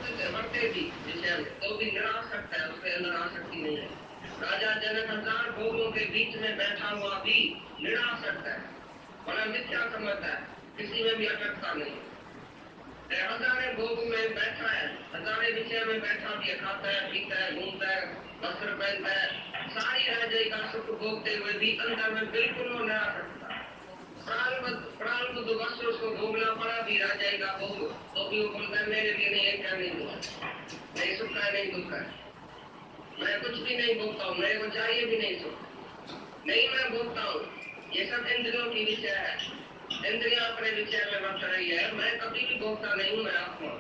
मरते भी विषय में तो भी निरासक्त है, उसके अंदर आसक्ति नहीं है। राजा जनक 1000 भोगों के बीच में बैठा हुआ भी निरासक्त है, बड़ा मिथ्या समझता है, किसी में भी अटकता नहीं। हजारे भोग में बैठा है, हजारे विषय में बैठा भी है, खाता है, पीता है, घूमता है, वस्त्र पहनता है, सारी राजा का सुख भोगते हुए भी अंदर में बिल्कुल वो निरासक्त था। प्रारब्ध वस्त्र उसको भोगना पड़ा भी राजा का भोग, तो भी वो बोलता है मेरे लिए नहीं है, क्या नहीं हुआ, नहीं सुख है नहीं दुख है, मैं कुछ भी नहीं भोगता हूँ, मेरे को चाहिए भी नहीं सुख, नहीं मैं भोगता हूँ। ये सब इंद्रियों की विषय है, इंद्रियां अपने विषय में बच रही है, मैं कभी भी भोगता नहीं हूँ, मैं आत्मा।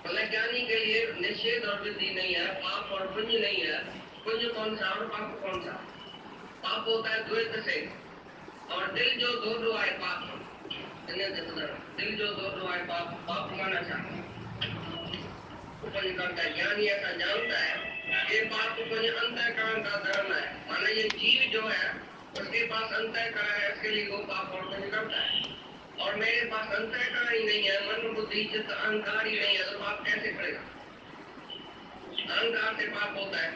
मतलब ज्ञानी के लिए निषेध और विधि नहीं है, पाप और पुण्य नहीं है। पुण्य कौन सा और पाप कौन सा? पाप होता है द्वैत से, और दिल जो दो डुआए पाप, दिल जो दो डुआए पाप, पाप माना चाहता है पुण्य करता है। ज्ञानी ऐसा जानता है ये पाप पुण्य अंतःकरण का धर्म है, माना ये जीव जो है उसके पास अंतःकरण है, इसके लिए वो पाप और पुण्य करता है। और मेरे पास अंतःकरण ही नहीं है, मन बुद्धि चित्त अहंकार ही नहीं है, तो पाप कैसे करेगा? अहंकार से पाप होता है,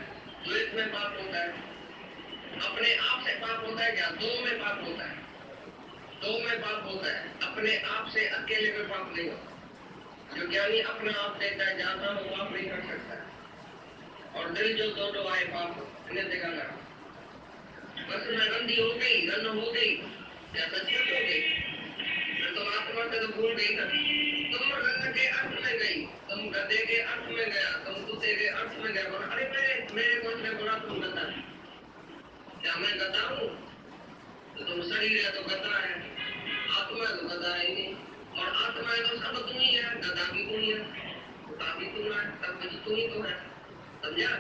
द्वेष में पाप होता है, अपने आप से पाप होता है क्या? दो में पाप होता है, दो में पाप होता है, अपने आप से अकेले में पाप नहीं होता। जो ज्ञानी अपना आप देता है जाता वो पाप नहीं कर सकता है। और दिल जो दो डुआए पाप, इन्हें देखा ना, बस मैं गंदी हो गई, गंद हो गई, या सचमुच हो गई, मैं तो आत्मा से तो भूल गई ना। तुम गंद के अर्थ में गई, तुम गधे के अर्थ में गया, तुम कुत्ते के अर्थ में गया, बोला अरे मेरे को इसने बोला तुम गधा है, क्या मैं गधा हूँ? तो तुम शरीर है तो गधा है, आत्मा तो गधा है नहीं, और आत्मा है तो सब तुम ही है, गधा भी तुम ही है, कुत्ता भी तुम है, सब कुछ तुम ही तो है, समझा?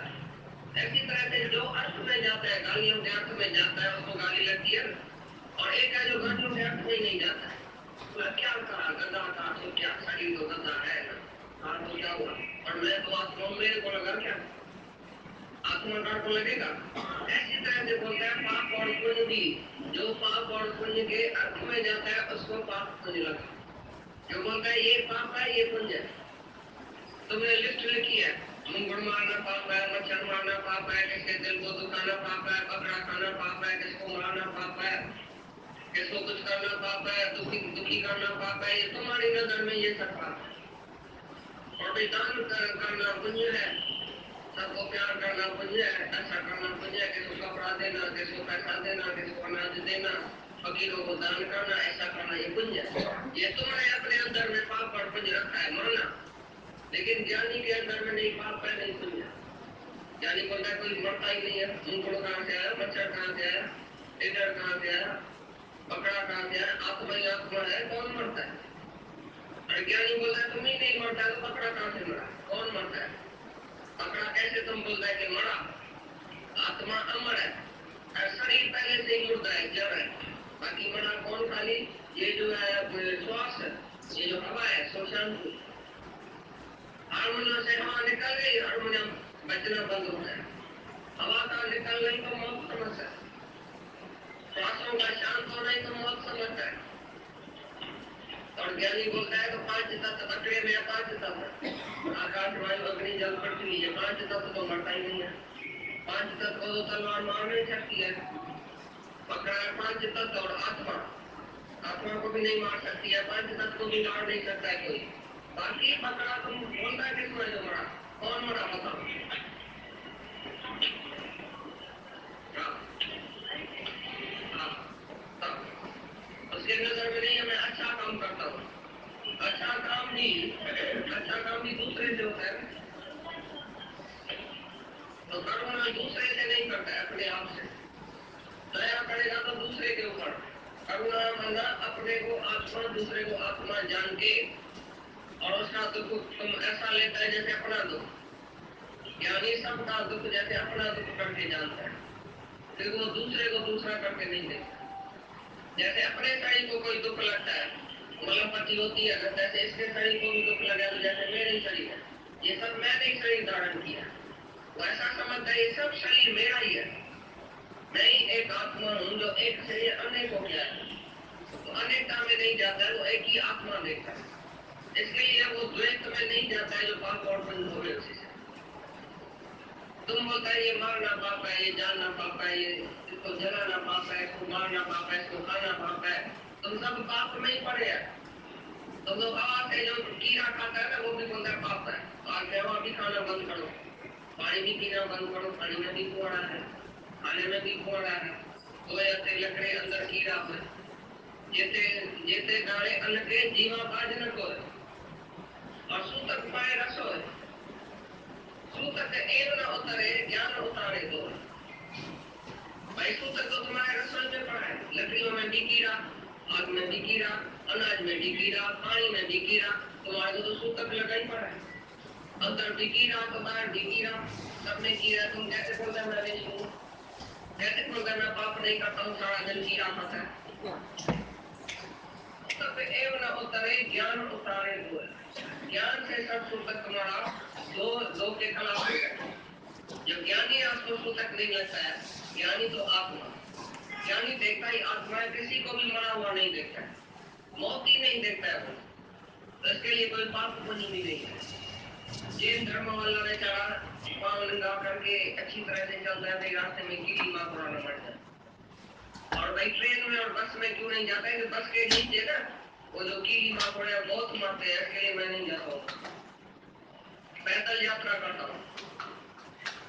ऐसी तरह से जो अर्थ में जाता है, गालियों के अर्थ में जाता है, उसको गाली लगती है। और एक है जो गालियों के अर्थ में नहीं जाता है, तो क्या कहा गधा था तो क्या, शरीर तो गधा है ना, हाँ तो क्या हुआ, और मैं तो आत्मा, मेरे को लगा क्या, आत्मकार को लगेगा। ऐसी तरह से बोलता है पाप और पुण्य भी, जो पाप और पुण्य के अर्थ में जाता है उसको पाप पुण्य लगता है। जो बोलता है ये पाप है ये पुण्य है, तुमने लिस्ट लिखी है, मुंगुर मारना पाप है, मच्छर मारना पाप है, किसके दिल को दुखाना पाप है, बकरा खाना पाप है, किसको मारना पाप है, किसको कुछ करना पाप है, दुखी करना पाप है, ये तुम्हारी नजर में ये सब पाप है। और दान करना पुण्य है, सबको प्यार करना पुण्य है, ऐसा करना पुण्य है, किसको कपड़ा देना, किसको पैसा देना, किसको अनाज देना, फकीरों को दान करना, ऐसा करना ये पुण्य है। ये तुमने अपने अंदर में पाप और पुण्य रखा है, माना। लेकिन ज्ञानी के अंदर में नहीं पाप है नहीं पुण्य। ज्ञानी बोलता है कोई मरता ही नहीं है, मुंगुड़ कहाँ से आया, मच्छर कहाँ से आया, टेडर कहाँ से आया, बकरा कहाँ से आया, आत्मा ही आत्मा है, कौन मरता है? अज्ञानी बोलता है तुम ही नहीं मरता तो बकरा कहाँ से मरा, कौन मरता है? बकरा कैसे तुम बोलता है कि मरा? आत्मा अमर है, शरीर पहले से ही मुर्दा है, जड़ है, बाकी मरा कौन? खाली ये जो है श्वास है, ये जो हवा है, श्वसन, हारमोनियम से हवा निकल गई, हारमोनियम बजना बंद हो गया, हवा का निकलना ही तो मौत समझता है, श्वासों का शांत होना ही तो मौत समझता है। और ज्ञानी बोलता है तो 5 तत्व बकरे में 5 तत्व, आकाश वायु अग्नि जल पृथ्वी, ये 5 तत्व तो मरता ही नहीं है। 5 तत्व को तो तलवार मार नहीं सकती है, बकरा 5 तत्व, और आत्मा, आत्मा को भी नहीं मार सकती है, 5 तत्व को भी मार नहीं सकता है कोई। बाकी बकरा तुम बोलता है किसमें जो मरा, कौन मरा बताओ? उसके नजर में नहीं है मैं अच्छा काम करता हूँ, अच्छा काम भी दूसरे से होता है, तो करुणा दूसरे से नहीं करता है, अपने आप से। दया करेगा तो दूसरे के ऊपर, करुणा माना अपने को आत्मा, दूसरे को आत्मा जान के, और उसका दुख तुम ऐसा लेता है जैसे अपना दुख। ज्ञानी सबका दुख जैसे अपना दुख करके जानता है, फिर वो दूसरे को दूसरा करके नहीं देखता। जैसे अपने शरीर को कोई दुख लगता है, मलमपट्टी होती है, जैसे इसके शरीर को भी दुख लगा तो जैसे मेरे ही शरीर है, ये सब मैंने ही शरीर धारण किया, वैसा समझता है ये सब शरीर मेरा ही है, मैं ही एक आत्मा हूँ जो एक से अनेक हो गया है। तो अनेकता में नहीं जाता है, वो एक ही आत्मा देखता है, इसके लिए वो द्वैत में नहीं बोलता है ये मारना पाप है, ये जानना पाप है, ये इसको जलाना पाप है, इसको मारना पाप है, इसको खाना पाप है। तुम सब पाप में ही पड़े हैं। तुम लोग हवा से जो कीड़ा खाता है ना, वो भी बोलता है पाप है। और हवा भी खाना बंद करो, पानी भी पीना बंद करो, पानी में भी कुआड़ा है, खाने में भी कुआड़ा है। तो ऐसे लकड़े अंदर कीड़ा है। जेते जेते डाले अन्न के जीवा बाज न कोय, और सूतक पाए रसोय। सूतक एव न उतरे, ज्ञान उतारे दो। भाई सूतक तो तुम्हारे रसोई में पड़ा है, लकड़ियों में भी कीड़ा, आग में भी कीड़ा, अनाज में भी कीड़ा, पानी में भी कीड़ा। तुम्हारे को तो सूतक लगा ही पड़ा है। अंदर भी कीड़ा तो बाहर भी कीड़ा, सब में कीड़ा। तुम कैसे बोलते हैं मैं नहीं हूँ? कैसे बोलते हैं मैं पाप नहीं करता हूँ, सारा दिन कीड़ा खाता है। तब एव न उतरे, ज्ञान उतारे दो। ज्ञान से सब सूतक तुम्हारा दो दो के खिलाफ है। जब ज्ञानी आपको सूतक नहीं लगता है, ज्ञानी तो आत्मा, ज्ञानी देखता ही आत्मा है, किसी को भी मरा हुआ नहीं देखता है, मौत ही नहीं देखता है वो। तो इसके लिए कोई पाप पुण्य भी नहीं है। जैन धर्म वाला बेचारा पांव नंगा करके अच्छी तरह से चलता है, भाई रास्ते में कीड़ी माकोड़ा न मर जाए। और भाई ट्रेन में और बस में क्यों नहीं जाता है कि बस के नीचे ना वो जो कीड़ी माकोड़े बहुत मरते हैं, इसके लिए मैं नहीं जाता हूँ, पैदल यात्रा करता हूँ।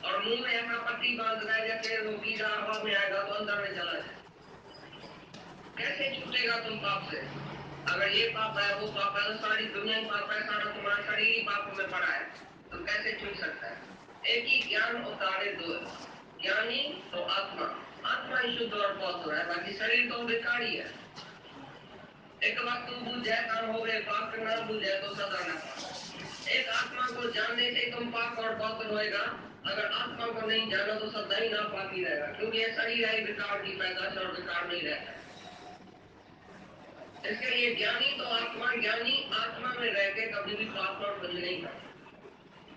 और मुंह में ऐसा पट्टी बांध रहा है जैसे वो कीड़ा हवा में आएगा तो अंदर में चला जाए। कैसे छूटेगा तुम पाप से? अगर ये पाप है वो पाप है तो सारी दुनिया ही पाप है, सारा तुम्हारा शरीर ही पाप में पड़ा है, तो कैसे छूट सकता है? एक ही ज्ञान उतारे दो। ज्ञानी तो आत्मा, आत्मा ही शुद्ध और पवित्र है, बाकी शरीर तो बेकार ही है। एक बात तुम बुझ जाए काम हो गए, पाप करना बुझ जाए तो सदा ना पाप। एक आत्मा को जानने से तुम पाप और पवित्र होएगा। अगर आत्मा को नहीं जाना तो सदा ही ना पाप ही रहेगा, क्योंकि ये शरीर है बेकार की पैदाश और बेकार नहीं रहता है। इसके लिए ज्ञानी तो आत्मा, ज्ञानी आत्मा में रह के कभी भी पाप और पुण्य नहीं करता।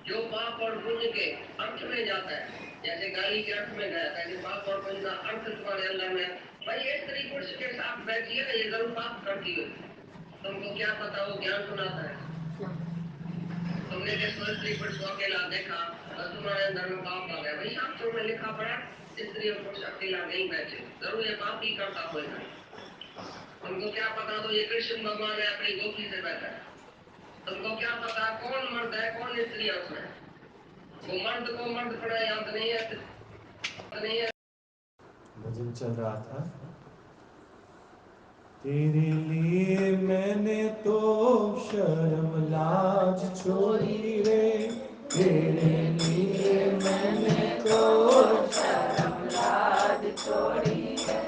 जो पाप और पुण्य के अर्थ में जाता है, जैसे गाली के अर्थ में गया था कि पाप और पुण्य का अर्थ तुम्हारे अंदर में, भाई ये स्त्री पुरुष के साथ बैठी है ना, ये जरूर पाप करती है। तुमको क्या पता वो ज्ञान सुनाता है? तुमने किस स्त्री पुरुष को अकेला देखा, बस तुम्हारे अंदर में पाप आ गया। भाई शास्त्रों में लिखा पड़ा स्त्री और पुरुष अकेला नहीं बैठे, जरूर ये पाप ही करता होगा। तुमको क्या पता तो ये कृष्ण भगवान है अपनी गोपी से बैठा है। तुमको क्या पता कौन मर्द है कौन स्त्री है उसमें? वो मर्द को मर्द पड़ा याद नहीं है, नहीं है। भजन चल रहा था। तेरे लिए मैंने तो शर्म लाज छोड़ी रे, तेरे लिए मैंने तो शर्म लाज छोड़ी रे,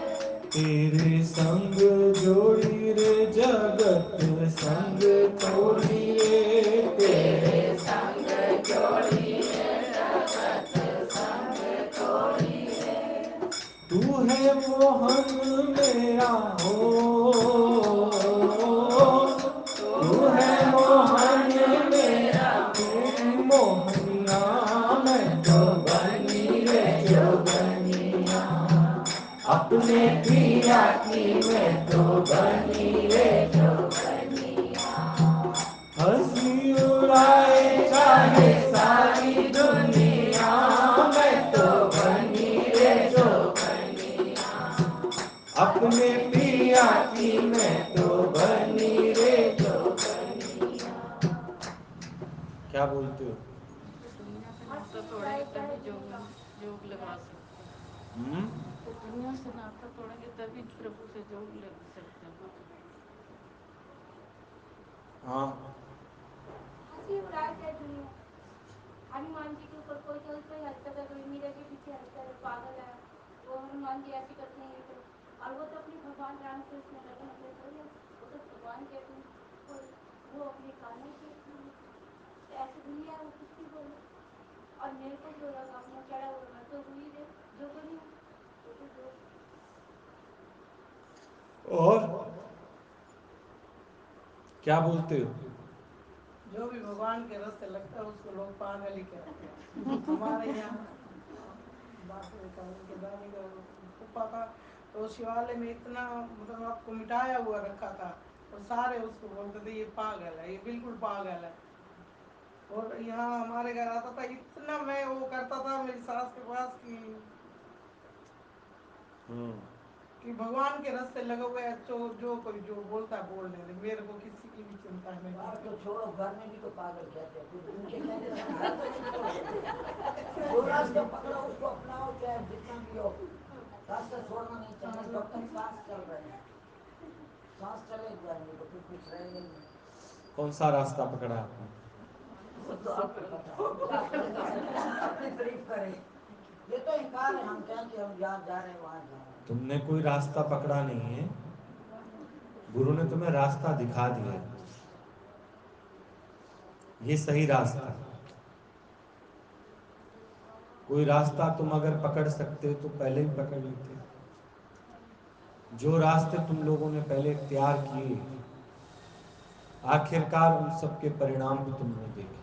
तेरे संग जोड़ी रे जगत संग तोड़ी रे, तेरे संग जोड़ी रे जगत संग तोड़ी रे, तू है मोहन मेरा हो, तू है मोहन मेरा, तेरी मोहनिया मैं तो बनी रे जोगनिया, अपने पिया की मैं तो बनी रे जोगनिया, हंसी उड़ाए चाहे सारी दुनिया, मैं तो बनी रे जोगनिया, अपने पिया की मैं तो बनी रे जोगनिया। क्या बोलते हो? दुनिया से नाता तोड़ेंगे तभी जोग लगा सकते हैं। दुनिया से नाता तोड़ेंगे तभी प्रभु से जोग लग सकते हैं। हाँ, हंसी उड़ाए थे दुनिया। हनुमान जी के ऊपर कोई तो उस पर हंसता था, कोई मीरा के पीछे हंसता है, पागल है वो, हनुमान जी ऐसे करते हैं ये तो। और वो तो अपने भगवान राम से उसमें लगन हो गए, वो तो भगवान के अपने वो अपने कानों के तो ऐसी दुनिया है, वो कुछ भी बोले। और मेरे को जो लगा अपना चढ़ा हुआ, मैं तो हुई रे जो करी हूँ, वो तो जो और क्या बोलते हो? जो भी भगवान के रास्ते लगता है उसको लोग पागल ही कहते हैं। हमारे यहाँ बासुरी का उनके दादी का फूफा का तो शिवालय में इतना मतलब आपको मिटाया हुआ रखा था, तो सारे उसको बोलते थे ये पागल है, ये बिल्कुल पागल है। और यहाँ हमारे घर आता था, इतना मैं वो करता था मेरी सास के पास कि भगवान के रास्ते लगे हुए हैं, जो कोई जो बोलता है बोलने दे, मेरे को किसी की भी चिंता नहीं। बात तो छोड़ो, घर में भी तो पागल कहते हैं, फिर उनके कहने से घर में नहीं छोड़ते। जो रास्ता पकड़ा उसको अपनाओ, चाहे जितना भी हो, रास्ता छोड़ना नहीं चाहिए। जब तक सांस चल रहे हैं, सांस चले जाएंगे तो फिर कुछ रहेगा नहीं। कौन सा रास्ता पकड़ा आपने? वो तो आपको पता है, अपनी तारीफ करें। ये तो इनकार है, हम कहें कि हम यहाँ जा रहे हैं वहाँ जा रहे हैं। तुमने कोई रास्ता पकड़ा नहीं है, गुरु ने तुम्हें रास्ता दिखा दिया है, ये सही रास्ता है। कोई रास्ता तुम अगर पकड़ सकते तो पहले ही पकड़ लेते। जो रास्ते तुम लोगों ने पहले तैयार किए, आखिरकार उन सब के परिणाम भी तुमने देखे।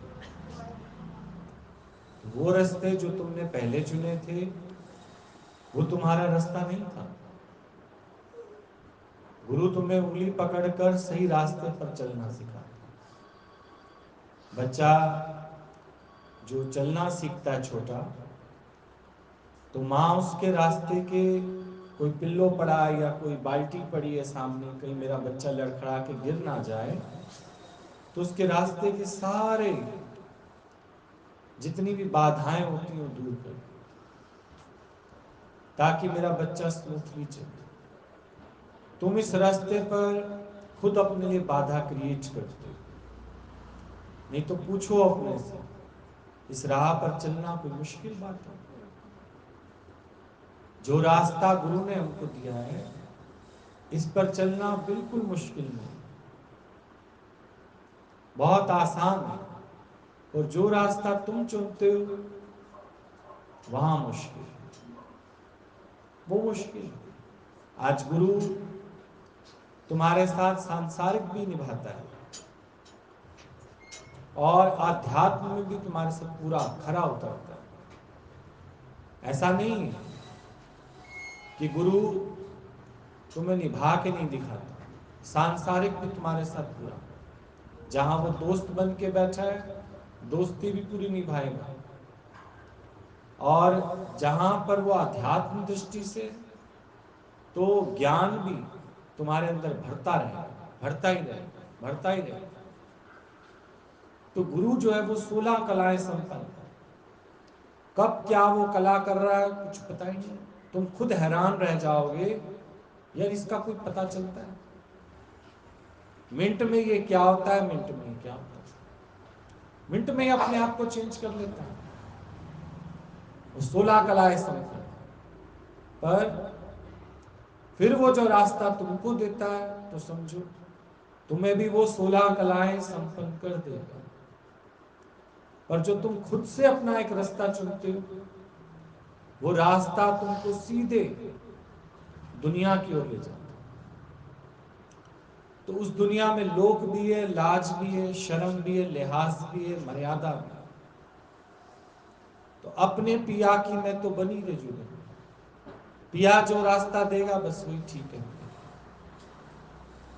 वो रास्ते जो तुमने पहले चुने थे वो तुम्हारा रास्ता नहीं था। गुरु तुम्हें उंगली पकड़कर सही रास्ते पर चलना सिखाता। बच्चा जो चलना सीखता है छोटा, तो माँ उसके रास्ते के कोई पिल्लो पड़ा है या कोई बाल्टी पड़ी है सामने, कहीं मेरा बच्चा लड़खड़ा के गिर ना जाए, तो उसके रास्ते के सारे जितनी भी बाधाएं होती हैं दूर कर, ताकि मेरा बच्चा स्मूथली चले। तुम इस रास्ते पर खुद अपने लिए बाधा क्रिएट करते हो। नहीं तो पूछो अपने से, इस राह पर चलना कोई मुश्किल बात है? जो रास्ता गुरु ने हमको दिया है, इस पर चलना बिल्कुल मुश्किल नहीं, बहुत आसान है। और जो रास्ता तुम चुनते हो वहां मुश्किल है, वो मुश्किल है। आज गुरु तुम्हारे साथ सांसारिक भी निभाता है और आध्यात्म में भी तुम्हारे साथ पूरा खरा उतरता है। ऐसा नहीं है कि गुरु तुम्हें निभा के नहीं दिखाता, सांसारिक भी तुम्हारे साथ पूरा। जहां वो दोस्त बन के बैठा है, दोस्ती भी पूरी निभाएगा। और जहां पर वो आध्यात्म दृष्टि से, तो ज्ञान भी तुम्हारे अंदर भरता रहेगा, भरता ही रहेगा, भरता ही रहेगा। तो गुरु जो है वो 16 कलाएं संपन्न, कब क्या वो कला कर रहा है कुछ पता ही नहीं। तुम खुद हैरान रह जाओगे, यार इसका कोई पता चलता है? मिनट में ये क्या होता है, मिनट में ये क्या होता है, मिनट में ही अपने आप को चेंज कर लेता है। वो 16 कलाएं संपन्न, पर फिर वो जो रास्ता तुमको देता है, तो समझो तुम्हें भी वो 16 कलाएं संपन्न कर देगा। पर जो तुम खुद से अपना एक रास्ता चुनते हो, वो रास्ता तुमको सीधे दुनिया की ओर ले जाता है। तो उस दुनिया में लोक भी है, लाज भी है, शर्म भी है, लिहाज भी है, मर्यादा भी है। तो अपने पिया की मैं तो बनी रे जुगन, पिया जो रास्ता देगा बस वही ठीक है।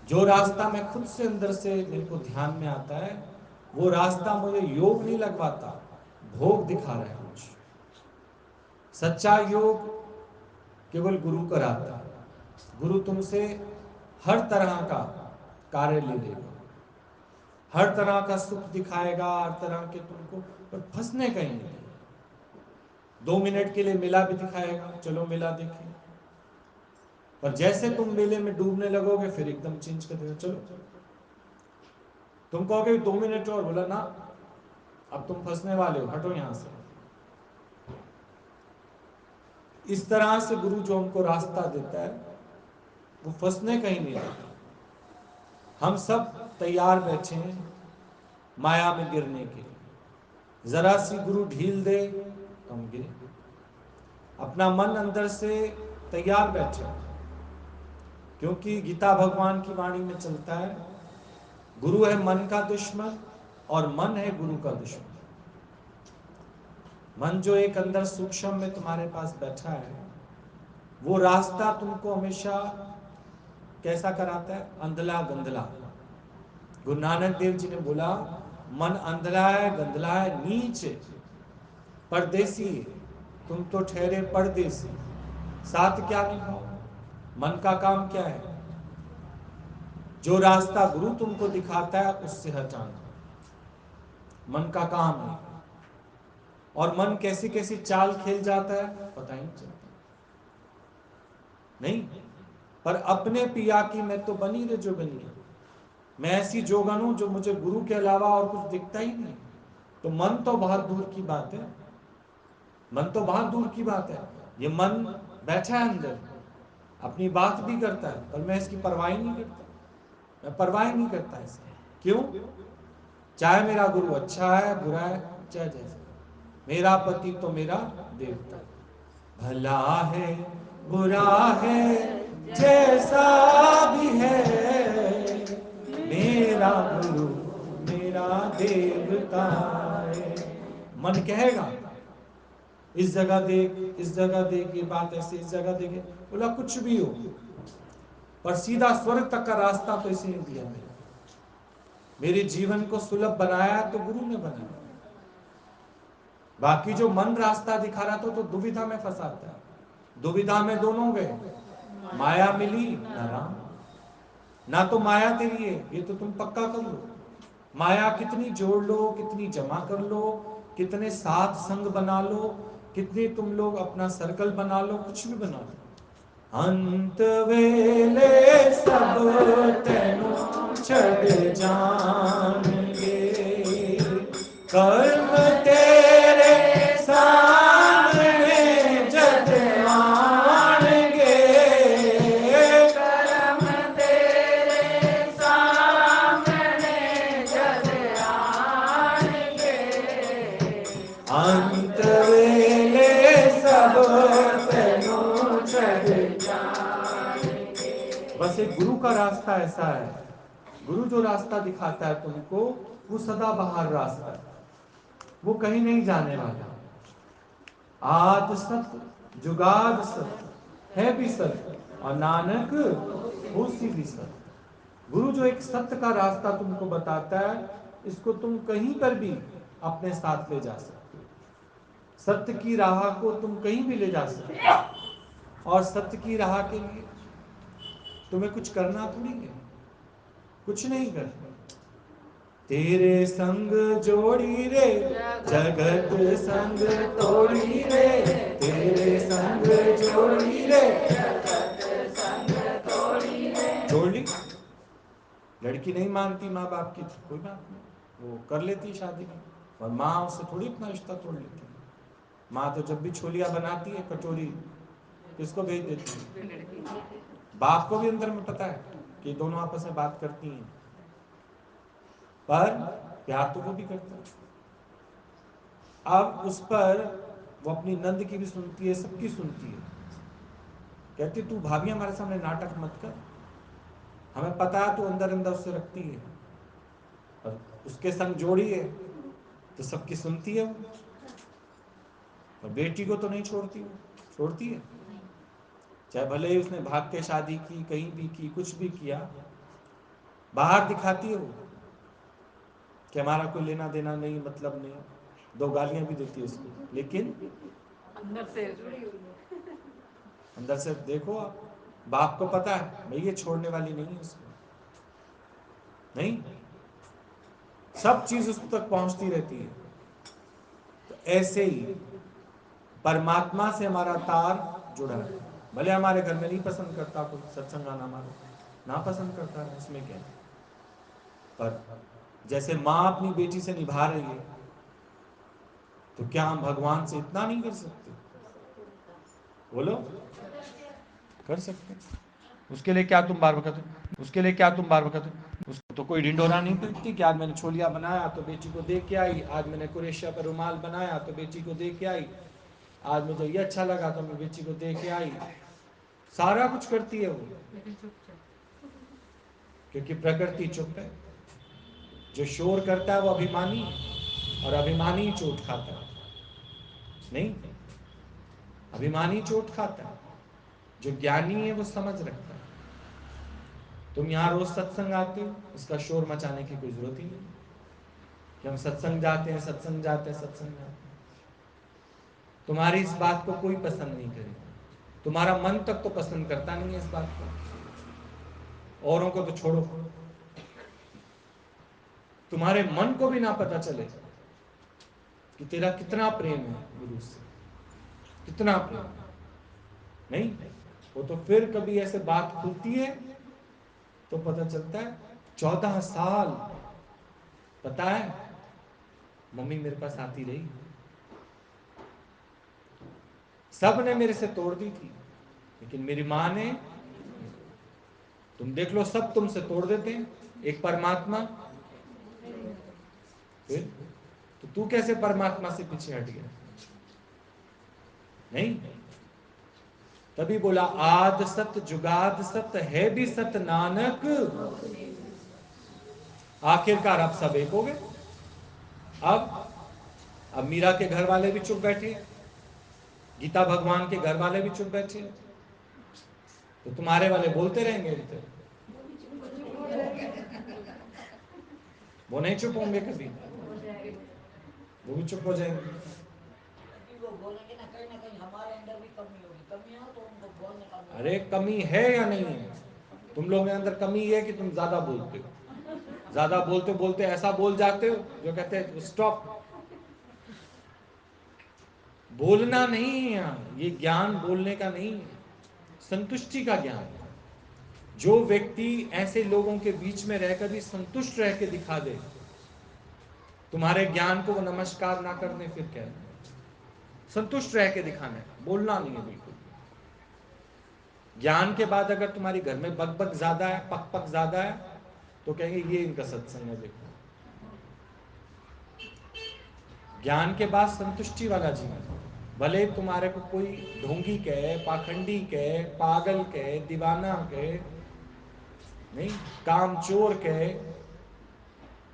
जो रास्ता मैं खुद से अंदर से मेरे को ध्यान में आता है, वो रास्ता मुझे योग नहीं लगवाता, भोग दिखा रहा है कुछ। सच्चा योग केवल गुरु कराता है। गुरु तुमसे हर तरह का कार्य ले लेगा, हर तरह का सुख दिखाएगा, हर तरह के तुमको, पर फंसने कहीं नहीं। 2 मिनट के लिए मेला भी दिखाएगा, चलो मेला देखें, पर जैसे तुम मेले में डूबने लगोगे फिर एकदम चेंज कर देगा, चलो। तुम कहोगे 2 मिनट और, बोला ना अब तुम फंसने वाले हो, हटो यहां से। इस तरह से गुरु जो हमको रास्ता देता है वो फंसने कहीं नहीं देता। हम सब तैयार बैठे हैं माया में गिरने के लिए, जरा सी गुरु ढील दे तो हम गिरे। अपना मन अंदर से तैयार बैठे, क्योंकि गीता भगवान की वाणी में चलता है, गुरु है मन का दुश्मन और मन है गुरु का दुश्मन। मन जो एक अंदर सूक्ष्म में तुम्हारे पास बैठा है, वो रास्ता तुमको हमेशा कैसा कराता है, अंधला गंधला। गुरु नानक देव जी ने बोला मन अंधला है, गंधला है, नीच है, परदेसी है। तुम तो ठहरे परदेसी, साथ क्या निभाओ? मन का काम क्या है? जो रास्ता गुरु तुमको दिखाता है उससे हटाना, मन का काम है। और मन कैसी कैसी चाल खेल जाता है पता ही नहीं चलता। नहीं, पर अपने पिया की मैं तो बनी रे जोगनिया, मैं ऐसी जोगन हूं जो मुझे गुरु के अलावा और कुछ दिखता ही नहीं। तो मन तो बहुत दूर की बात है, मन तो बहुत दूर की बात है। ये मन बैठा है अंदर, अपनी बात भी करता है, पर मैं इसकी परवाह ही नहीं करता। मैं परवाह नहीं करता इसकी। क्यों? चाहे मेरा गुरु अच्छा है बुरा है, चाहे जैसा, मेरा पति तो मेरा देवता, भला है बुरा है जैसा भी है, मेरा गुरु मेरा देवता है। मन कहेगा इस जगह देख, इस जगह देख, ये बात ऐसे, इस जगह देखे, बोला कुछ भी हो, पर सीधा स्वर्ग तक का रास्ता तो इसी ने दिया। मेरे जीवन को सुलभ बनाया तो गुरु ने बनाया। बाकी जो मन रास्ता दिखा रहा था तो दुविधा में फंसाता है। दुविधा में दोनों गए, माया मिली ना राम। ना तो माया तेरी है, ये तो तुम पक्का कर लो। माया कितनी जोड़ लो, कितनी जमा कर लो, कितने साथ संग बना लो, कितने तुम लोग अपना सर्कल बना लो, कुछ भी बना लो, अंत वेले सब तेनु छड़ जाएंगे, कर्म तेरे सामने जद आएंगे, कर्म तेरे सामने जद आएंगे, अंत वेले सब तेनु छड़ जाएंगे। बस एक गुरु का रास्ता ऐसा है, गुरु जो रास्ता दिखाता है तुमको, वो सदा बाहर रास्ता है, वो कहीं नहीं जाने वाला। आद सत जुगाद सत है भी सत, और नानक होसी भी सत। गुरु जो एक सत्य का रास्ता तुमको बताता है, इसको तुम कहीं पर भी अपने साथ ले जा सकते हो। सत्य की राह को तुम कहीं भी ले जा सकते हो, और सत्य की राह के लिए तुम्हें कुछ करना थोड़ी है, कुछ नहीं करना। तेरे संग जोड़ी रे जगत संग तोड़ी रे, तेरे संग जोड़ी रे जगत संग तोड़ी रे। जोड़ ली, लड़की नहीं मानती माँ बाप की तो कोई बात नहीं, वो कर लेती शादी में, और माँ उससे थोड़ी अपना रिश्ता तोड़ लेती है। माँ तो जब भी छोलियां बनाती है कटोरी किसको भेज देती है? बाप को भी अंदर में पता है कि दोनों आपस में बात करती हैं, पर प्यार तो वो भी करता है। अब उस पर वो अपनी नंद की भी सुनती है, सबकी सुनती है। कहती तू भाभी हमारे सामने नाटक मत कर, हमें पता है तू अंदर अंदर उससे रखती है, और उसके संग जोड़ी है तो सबकी सुनती है वो, और बेटी को तो नहीं छोड़ती, वो छोड़ती है। चाहे भले ही उसने भाग के शादी की, कहीं भी की, कुछ भी किया, बाहर दिखाती है वो कि हमारा कोई लेना देना नहीं, मतलब नहीं, दो गालियां भी देती है उसको, लेकिन अंदर से देखो आप, बाप को पता है भाई ये छोड़ने वाली नहीं है उसको, नहीं, सब चीज उस तक पहुंचती रहती है। तो ऐसे ही परमात्मा से हमारा तार जुड़ा है। भले हमारे घर में नहीं पसंद करता कोई सत्संग आना, हमारे ना पसंद करता है, उसमें क्या है, पर जैसे माँ अपनी बेटी से निभा रही है, तो क्या हम भगवान से इतना नहीं कर सकते? बोलो, कर सकते। उसके लिए क्या तुम बार वक्त, उसके लिए क्या तुम बार वक्त, उसको तो कोई ढिंडोरा नहीं पीटती कि आज मैंने छोलिया बनाया तो बेटी को दे के आई, आज मैंने कुरेशिया पर रुमाल बनाया तो बेटी को दे के आई, आज मुझे ये अच्छा लगा तो मैं बेटी को दे के आई। सारा कुछ करती है वो, क्योंकि प्रकृति चुप है। जो शोर करता है वो अभिमानी है, और अभिमानी चोट खाता है। नहीं, अभिमानी चोट खाता है, जो ज्ञानी है वो समझ रखता है। तुम यहाँ रोज सत्संग आते हो, इसका शोर मचाने की कोई जरूरत ही नहीं। कि हम सत्संग जाते हैं, सत्संग जाते हैं, सत्संग जाते हैं। तुम्हारी इस बात को कोई पसंद नहीं करेगा, तुम्हारा मन तक तो पसंद करता नहीं है इस बात को, औरों को तो छोड़ो। तुम्हारे मन को भी ना पता चले कि तेरा कितना प्रेम है गुरु से, कितना प्रेम नहीं, वो तो फिर कभी ऐसे बात खुलती है तो पता चलता है 14 साल, पता है मम्मी मेरे पास आती रही, सब ने मेरे से तोड़ दी थी लेकिन मेरी मां ने, तुम देख लो सब तुमसे तोड़ देते हैं, एक परमात्मा, फिर तो तू कैसे परमात्मा से पीछे हट गया? नहीं, तभी बोला आद सत जुगाद सत है भी सत नानक, आखिरकार आप सब एक हो गए। अब मीरा के घर वाले भी चुप बैठे, गीता भगवान के घर वाले भी चुप बैठे, तो तुम्हारे वाले बोलते रहेंगे इनसे, वो नहीं चुप होंगे कभी, वो भी चुप हो जाएंगे। वो बोलेंगे ना कहीं हमारे अंदर भी कमी होगी, कमी हो तो उनको बोलने का मौका। अरे कमी है या नहीं है? तुम लोगों के अंदर कमी है कि तुम ज्यादा बोलते हो, ज्यादा बोलते बोलते ऐसा बोल जाते हो जो कहते हैं स्टॉप। बोलना नहीं है यहाँ, ये ज्ञान बोलने का नहीं है, संतुष्टि का ज्ञान है। जो व्यक्ति ऐसे लोगों के बीच में रहकर भी संतुष्ट रह के दिखा दे, तुम्हारे ज्ञान को वो नमस्कार ना करने, फिर क्या है? संतुष्ट रह के दिखाना है, बोलना नहीं है बिल्कुल। ज्ञान के बाद अगर तुम्हारी घर में बक बक ज्यादा है, पक पक ज्यादा है, तो कहेंगे ये इनका सत्संग है। देखो, ज्ञान के बाद संतुष्टि वाला जीवन, भले तुम्हारे को कोई ढोंगी कहे, पाखंडी कहे, पागल कहे, दीवाना कहे, नहीं कामचोर कहे,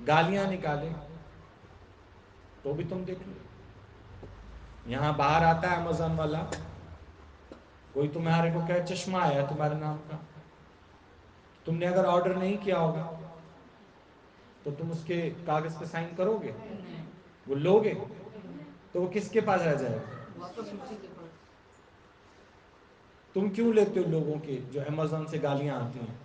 गालियां निकाले, तो भी तुम देख लो। यहां बाहर आता है अमेज़न वाला, कोई तुम्हारे को कहे चश्मा आया तुम्हारे नाम का, तुमने अगर ऑर्डर नहीं किया होगा तो तुम उसके कागज पे साइन करोगे? वो लोगे? तो वो किसके पास रह जाएगा? वापस उसी के पास। तुम क्यों लेते हो लोगों के जो अमेज़न से गालियां आती हैं?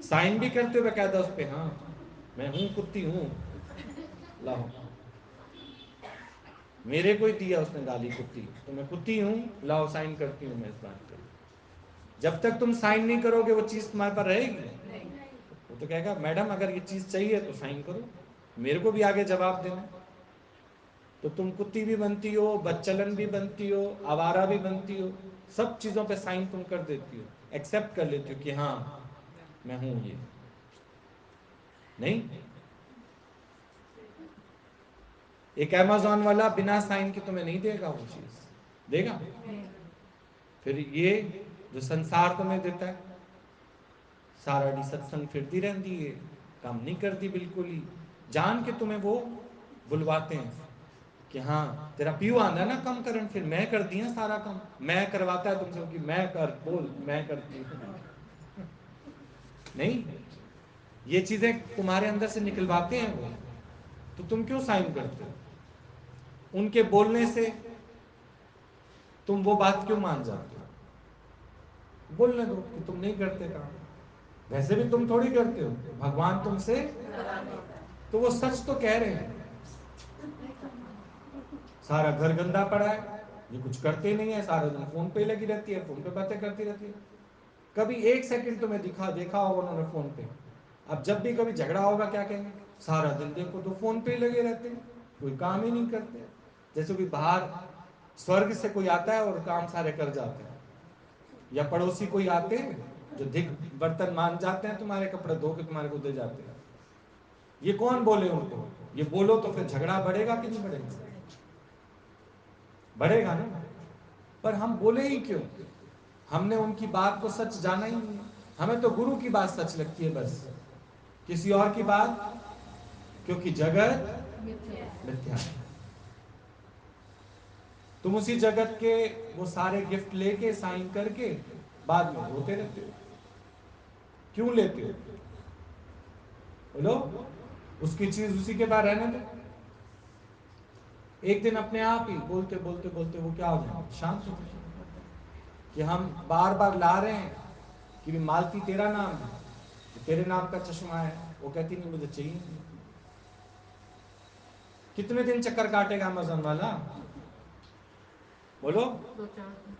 साइन भी करते हो बकायदा उस पे, हाँ मैं हूं, कुत्ती हूं, लाओ, मेरे को ही दिया उसने गाली कुत्ती, तो मैं कुत्ती हूं, लाओ साइन करती हूं मैं इस बात पे। जब तक तुम साइन नहीं करोगे वो चीज तुम्हारे पर रहेगी? वो तो कहेगा मैडम अगर ये चीज चाहिए तो साइन करो, मेरे को भी आगे जवाब देना। तो तुम कुत्ती भी बनती हो, बच्चलन भी बनती हो, आवारा भी बनती हो, सब चीजों पे साइन तुम कर देती हो, एक्सेप्ट कर लेती हो कि हाँ मैं हूं ये। नहीं, एक अमेज़न वाला बिना साइन के तुम्हें नहीं देगा वो चीज, देगा? फिर ये जो संसार तुम्हें देता है, सारा डी सत्संग फिरती रहती है, काम नहीं करती बिल्कुल ही, जान के तुम्हें वो बुलवाते हैं कि हाँ तेरा पीयू आंदा ना कम करन, फिर मैं कर दिया सारा काम, मैं करवाता है तुमसे कि मैं कर, बोल मैं करती हूँ। नहीं, ये चीजें तुम्हारे अंदर से निकलवाते हैं वो, तो तुम क्यों साइन करते हो? उनके बोलने से तुम वो बात क्यों मान जाते हो? बोलने दो कि तुम नहीं करते काम, वैसे भी तुम थोड़ी करते हो, भगवान तुमसे, तो वो सच तो कह रहे हैं। सारा घर गंदा पड़ा है, ये कुछ करते नहीं है, सारा दिन फोन पे लगी रहती है, फोन पे बातें करती रहती है, कभी एक सेकंड तुम्हें देखा होगा उन्होंने फोन पे? अब जब भी कभी झगड़ा होगा क्या कहेंगे? सारा दिन देखो तो फोन पे ही लगे रहते हैं, कोई काम ही नहीं करते। जैसे कोई बाहर स्वर्ग से कोई आता है और काम सारे कर जाते हैं, या पड़ोसी कोई आते हैं जो दिख बर्तन मान जाते हैं, तुम्हारे कपड़े धो के तुम्हारे को दे जाते हैं। ये कौन बोले उनको? ये बोलो तो फिर झगड़ा बढ़ेगा कि नहीं बढ़ेगा? बढ़ेगा ना। पर हम बोले ही क्यों? हमने उनकी बात को सच जाना ही नहीं है, हमें तो गुरु की बात सच लगती है बस, किसी और की बात, क्योंकि जगत मिथ्या है। तुम उसी जगत के वो सारे गिफ्ट लेके साइन करके बाद में रोते रहते हो, क्यों लेते हो? बोलो, उसकी चीज उसी के पास रहने दो। एक दिन अपने आप ही बोलते बोलते बोलते वो क्या हो जाएंगे, शांत हो जाएंगे। कि हम बार बार ला रहे हैं कि मालती तेरा नाम है, तेरे नाम का चश्मा है, वो कहती नहीं मुझे चाहिए नहीं। कितने दिन चक्कर काटेगा अमेज़न वाला, बोलो? 2-4 दिन।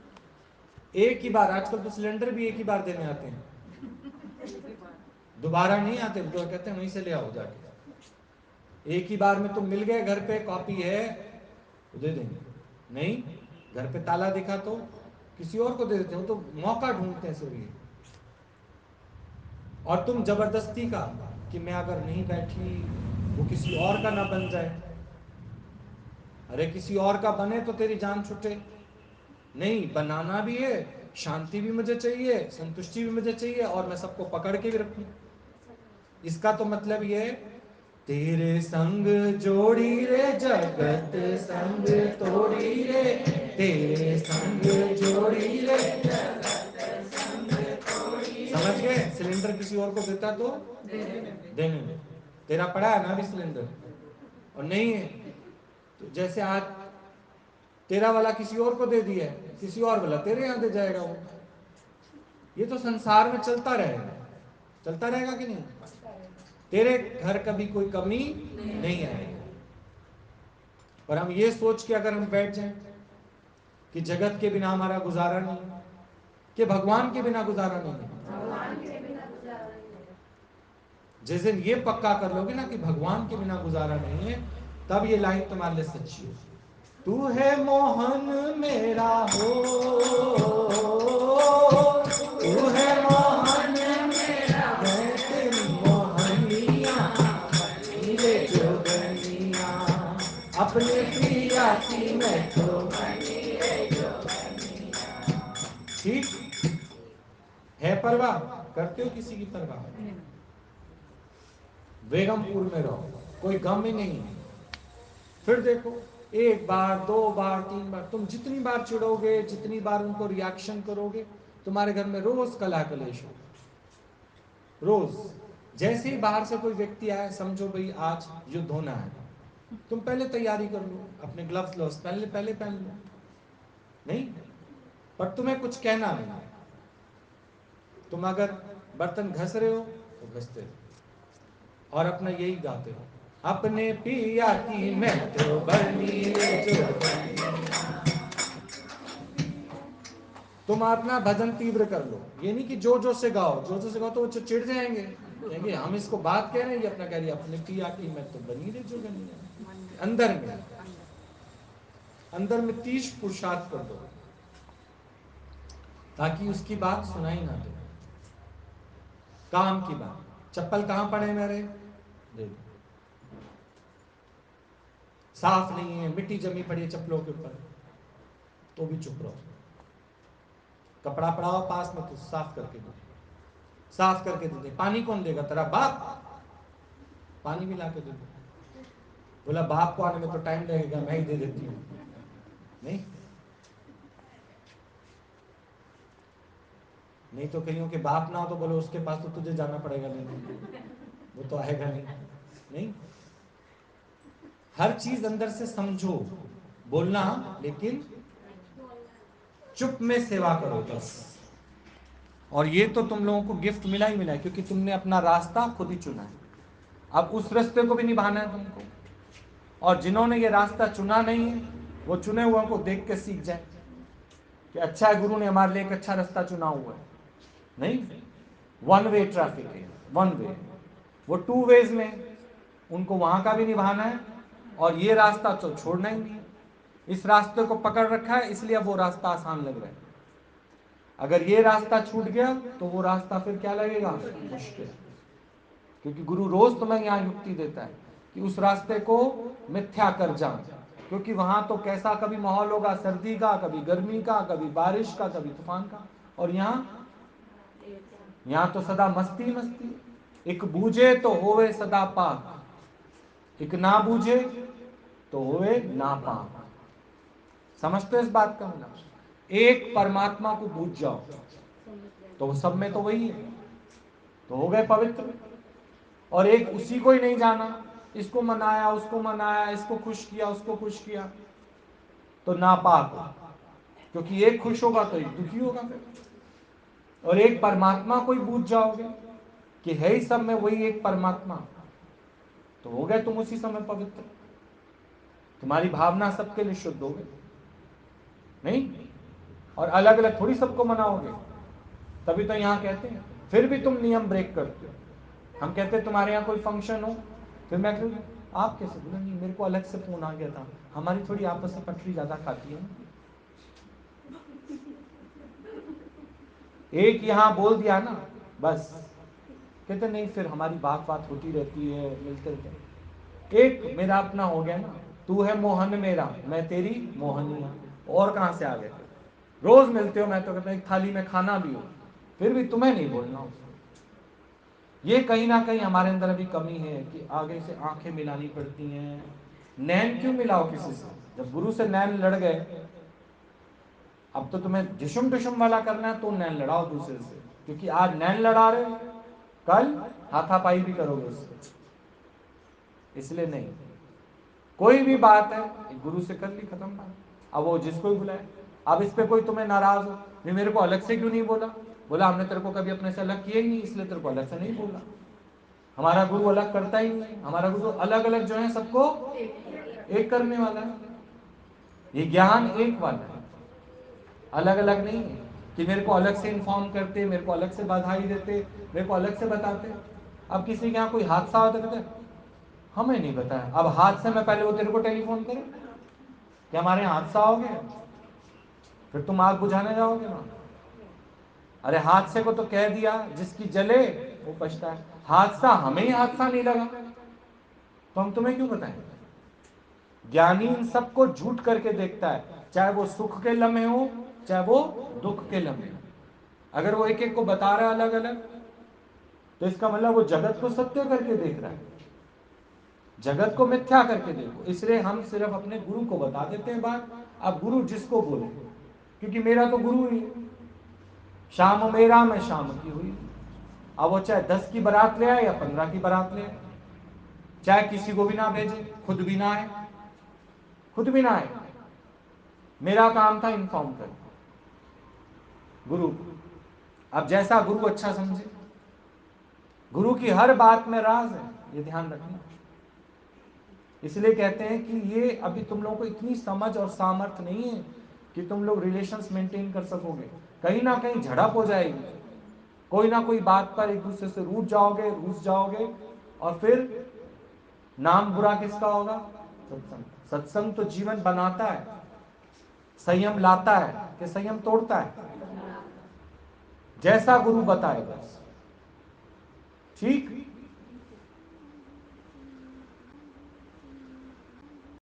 एक ही बार, आजकल तो सिलेंडर भी एक ही बार देने आते हैं, दोबारा नहीं आते, तो कहते हैं वहीं से ले आओ जाके। एक ही बार में तुम मिल गए, घर पे कॉपी है तो दे देंगे, नहीं घर पे ताला दिखा तो किसी और को दे देते हो, तो मौका ढूंढते हैं सिर्फ ये। और तुम जबरदस्ती का कि मैं अगर नहीं बैठी वो किसी और का ना बन जाए। अरे किसी और का बने तो तेरी जान छूटे, नहीं बनाना भी है, शांति भी मुझे चाहिए, संतुष्टि भी मुझे चाहिए, और मैं सबको पकड़ के भी रखूं। इसका तो मतलब ये, तेरे संग जोड़ी रे जगत संग तोड़ी रे, तेरे संग जोड़ी रे जगत संग तोड़ी। समझ गए? सिलेंडर किसी और को देता तो देने दो, तेरा पड़ा है ना भी सिलेंडर, और नहीं है तो जैसे आज तेरा वाला किसी और को दे दिया है, किसी और वाला तेरे यहां दे जाएगा वो। ये तो संसार में चलता रहेगा, चलता रहेगा कि नहीं? तेरे घर कभी कोई कमी नहीं आएगी। और हम ये सोच के अगर हम बैठ जाएं कि जगत के बिना हमारा गुजारा नहीं, कि भगवान के बिना गुजारा नहीं है, जिस दिन ये पक्का कर लोगे ना कि भगवान के बिना गुजारा नहीं है, तब ये लाइन तुम्हारे लिए सच्ची हो। तू है मोहन मेरा हो, तू है मोहन मेरा, मैं तेरी मोहनिया, मेरे जोगनिया, अपने प्रिया की मैं तो बनी रे जोगनिया। ठीक है? परवाह करते हो किसी की परवाह? बेगमपुर में रहो, कोई गम ही नहीं है। फिर देखो, एक बार, 2 बार, 3 बार, तुम जितनी बार चिढ़ोगे, जितनी बार उनको रिएक्शन करोगे, तुम्हारे घर में रोज कलह कलेश हो। रोज जैसे ही बाहर से कोई व्यक्ति आए, समझो भाई आज युद्ध होना है, तुम पहले तैयारी कर लो, अपने ग्लव्स पहले पहन लो, नहीं पर तुम्हें कुछ कहना नहीं। तुम अगर बर्तन घस रहे हो तो घसते रहो और अपना यही गाते रहो, अपने पिया की मैं तो बनी रे जोगनिया। तुम अपना भजन तीव्र कर लो, ये नहीं कि जो जो से गाओ, जो जो से गाओ तो वो चिढ़ जाएंगे, कहेंगे हम इसको बात कह रहे हैं, ये अपना कह रही है अपने पिया की मैं तो बनी रे जोगनिया। अंदर में तीज पुरुषार्थ कर दो, ताकि उसकी बात सुनाई ना दे। काम की बात, चप्पल कहां पड़े मेरे, दे दो। साफ नहीं है, मिट्टी जमी पड़ी है चप्पलों के ऊपर, तो भी चुप रहो। कपड़ा पड़ा हो पास में तो साफ करके दो, साफ करके दे दे। पानी कौन देगा, तेरा बाप, पानी भी ला के दे दो। बोला बाप को आने में तो टाइम लगेगा, मैं ही दे देती हूँ। नहीं तो कहीं के बाप ना हो तो बोलो उसके पास तो तुझे जाना पड़ेगा लेने, वो तो आएगा नहीं। हर चीज अंदर से समझो, बोलना लेकिन चुप में सेवा करो बस। और ये तो तुम लोगों को गिफ्ट मिला ही मिला है, क्योंकि तुमने अपना रास्ता खुद ही चुना है। अब उस रास्ते को भी निभाना है तुमको, और जिन्होंने ये रास्ता चुना नहीं है, वो चुने हुए को देख के सीख जाए कि अच्छा है, गुरु ने हमारे लिए एक अच्छा रास्ता चुना हुआ है। नहीं, 1 वे ट्रैफिक है, 1 वे, वो 2 वेज में, उनको वहां का भी निभाना है और ये रास्ता तो छोड़ना ही नहीं। इस रास्ते को पकड़ रखा है, इसलिए अब वो रास्ता आसान लग रहा है। अगर ये रास्ता छूट गया तो वो रास्ता फिर क्या लगेगा, मुश्किल। क्योंकि गुरु रोज तुम्हें यहाँ युक्ति देता है कि उस रास्ते को मिथ्या कर जाओ, क्योंकि वहां तो कैसा कभी माहौल होगा, सर्दी का, कभी गर्मी का, कभी बारिश का, कभी तूफान का, और यहाँ तो सदा मस्ती मस्ती। एक बूझे तो होवे सदा पाक, एक ना बूझे तो होवे ना पाक। समझते हो इस बात का मतलब? एक परमात्मा को बूझ जाओ तो सब में तो वही है, तो हो गए पवित्र। और एक उसी को ही नहीं जाना इसको मनाया, उसको मनाया, इसको खुश किया, उसको खुश किया, तो नापाक हो, क्योंकि एक खुश होगा तो एक दुखी होगा फिर। और एक परमात्मा को ही बूझ जाओगे कि है ही सब में वही एक परमात्मा, तो हो गए तुम उसी समय पवित्र। तुम्हारी भावना सबके लिए शुद्ध हो गई, नहीं? और अलग अलग थोड़ी सबको मनाओगे। तभी तो यहाँ कहते हैं, फिर भी तुम नियम ब्रेक करते हो। हम कहते हैं तुम्हारे यहाँ कोई फंक्शन हो, फिर मैं कहूँ आप कैसे? बोले नहीं, मेरे को अलग से फोन आ गया था, हमारी थोड़ी आपस में पटरी ज्यादा खाती है। एक यहाँ बोल दिया ना, बस कहते नहीं, फिर हमारी बात होती रहती है, मिलते रहते हैं। एक मेरा अपना हो गया ना, तू है मोहन मेरा, मैं तेरी मोहनिया, और कहां से आ गए? रोज मिलते हो, मैं तो कहता हूं एक थाली में खाना भी हो, फिर भी तुम्हें नहीं बोलना। ये कहीं ना कहीं हमारे अंदर अभी कमी है कि आगे से आंखें मिलानी पड़ती हैं। नैन क्यों मिलाओ किसी से? जब गुरु से नैन लड़ गए, अब तो तुम्हें डिशुम डिशुम वाला करना है तो नैन लड़ाओ दूसरे से, क्योंकि आज नैन लड़ा रहे हो, कल हाथापाई भी करोगे उससे। इसलिए नहीं, कोई भी बात है एक गुरु से कर ली, खत्म बात। अब वो जिसको ही बुलाए, अब इस पे कोई तुम्हें नाराज हो, नहीं मेरे को अलग से क्यों नहीं बोला? बोला हमने तेरे को कभी अपने से अलग किया ही नहीं, इसलिए तेरे को अलग से नहीं बोला। हमारा गुरु अलग करता ही नहीं, हमारा गुरु अलग अलग जो है सबको एक करने वाला है। ये ज्ञान एक वाला है, अलग अलग नहीं है कि मेरे को अलग से इन्फॉर्म करते, मेरे को अलग से बधाई देते, मेरे को अलग से बताते। अब किसी के यहाँ कोई हादसा होता है, हमें नहीं बताया, अब हादसे में पहले वो तेरे को टेलीफोन करे कि हमारे यहाँ हादसा हो गया, फिर तुम आग बुझाने जाओगे ना? अरे हादसे को तो कह दिया, जिसकी जले वो पछता है। हादसा हमें ही हादसा नहीं लगा तो हम तुम्हें क्यों बताएं? ज्ञानी इन सबको झूठ करके देखता है, चाहे वो सुख के लम्हे हो, चाहे वो दुख के लम्हे हो। अगर वो एक एक को बता रहा है अलग अलग, तो इसका मतलब वो जगत को सत्य करके देख रहा है, जगत को मिथ्या करके देखो। इसलिए हम सिर्फ अपने गुरु को बता देते हैं बात। अब गुरु जिसको बोले, क्योंकि मेरा तो गुरु ही है, शाम मेरा मैं शाम की हुई। अब वो चाहे 10 की बारात ले आए या 15 की बारात ले आए, चाहे किसी को भी ना भेजे, खुद भी ना आए, खुद भी ना आए, मेरा काम था इन्फॉर्म करना गुरु को। अब जैसा गुरु अच्छा समझे, गुरु की हर बात में राज है, ये ध्यान रखना। इसलिए कहते हैं कि ये अभी तुम लोगों को इतनी समझ और सामर्थ्य नहीं है कि तुम लोग रिलेशंस मेंटेन कर सकोगे। कहीं ना कहीं झड़प हो जाएगी, कोई ना कोई बात पर एक दूसरे से रूठ जाओगे, रूस जाओगे, और फिर नाम बुरा किसका होगा? सत्संग। सत्संग तो जीवन बनाता है, संयम लाता है कि संयम तोड़ता है? जैसा गुरु बताए बस। ठीक,